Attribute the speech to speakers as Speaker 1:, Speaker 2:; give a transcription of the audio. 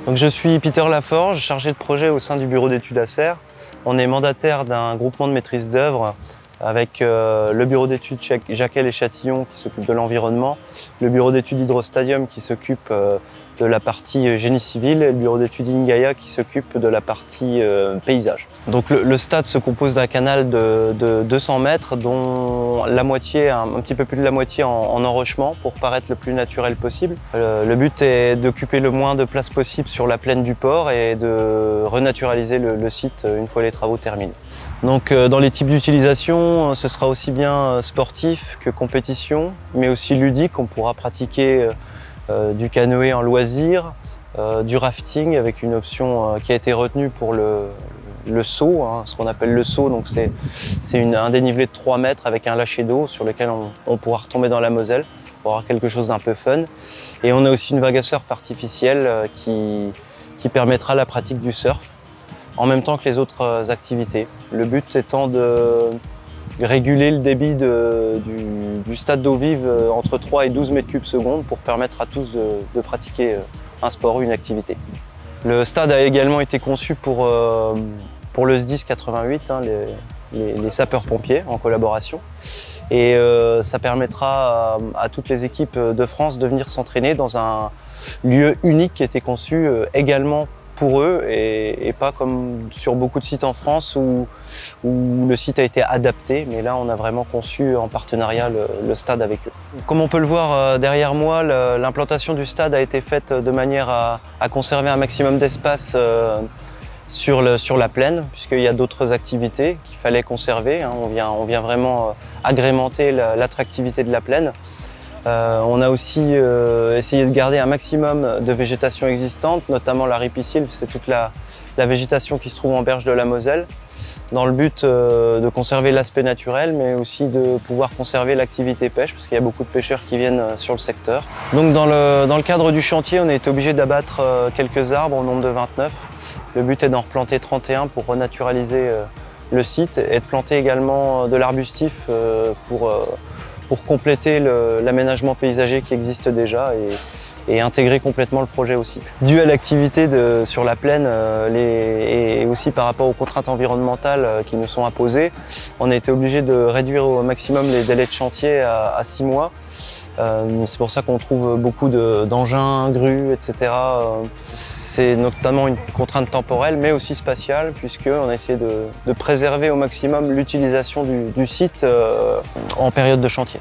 Speaker 1: Donc, je suis Peter Laforge, chargé de projet au sein du bureau d'études Acer. On est mandataire d'un groupement de maîtrise d'œuvre avec le bureau d'études Jacquel et Châtillon qui s'occupe de l'environnement, le bureau d'études Hydrostadium qui s'occupe de la partie génie civil et le bureau d'études Ingaya qui s'occupe de la partie paysage. Donc le stade se compose d'un canal de 200 mètres dont la moitié, un petit peu plus de la moitié en enrochement pour paraître le plus naturel possible. Le but est d'occuper le moins de place possible sur la plaine du port et de renaturaliser le site une fois les travaux terminés. Donc dans les types d'utilisation, ce sera aussi bien sportif que compétition, mais aussi ludique. On pourra pratiquer du canoë en loisir, du rafting avec une option qui a été retenue pour le saut, hein, ce qu'on appelle le saut. Donc c'est un dénivelé de 3 mètres avec un lâcher d'eau sur lequel on pourra retomber dans la Moselle pour avoir quelque chose d'un peu fun. Et on a aussi une vague à surf artificielle qui permettra la pratique du surf en même temps que les autres activités. Le but étant de réguler le débit du stade d'eau vive entre 3 et 12 mètres cubes secondes pour permettre à tous de pratiquer un sport ou une activité. Le stade a également été conçu pour le SDIS 88, hein, les sapeurs-pompiers en collaboration. Et ça permettra à toutes les équipes de France de venir s'entraîner dans un lieu unique qui a été conçu également pour eux et pas comme sur beaucoup de sites en France où le site a été adapté, mais là on a vraiment conçu en partenariat le stade avec eux. Comme on peut le voir derrière moi, l'implantation du stade a été faite de manière à conserver un maximum d'espace sur la plaine, puisqu'il y a d'autres activités qu'il fallait conserver, hein. On vient vraiment agrémenter l'attractivité de la plaine. On a aussi essayé de garder un maximum de végétation existante, notamment la ripisylve, c'est toute la végétation qui se trouve en berge de la Moselle, dans le but de conserver l'aspect naturel, mais aussi de pouvoir conserver l'activité pêche, parce qu'il y a beaucoup de pêcheurs qui viennent sur le secteur. Donc dans le cadre du chantier, on a été obligé d'abattre quelques arbres au nombre de 29. Le but est d'en replanter 31 pour renaturaliser le site et de planter également de l'arbustif pour compléter l'aménagement paysager qui existe déjà et intégrer complètement le projet au site. Dû à l'activité sur la plaine et aussi par rapport aux contraintes environnementales qui nous sont imposées, on a été obligé de réduire au maximum les délais de chantier à 6 mois. C'est pour ça qu'on trouve beaucoup d'engins, grues, etc. C'est notamment une contrainte temporelle, mais aussi spatiale, puisqu'on a essayé de préserver au maximum l'utilisation du site en période de chantier.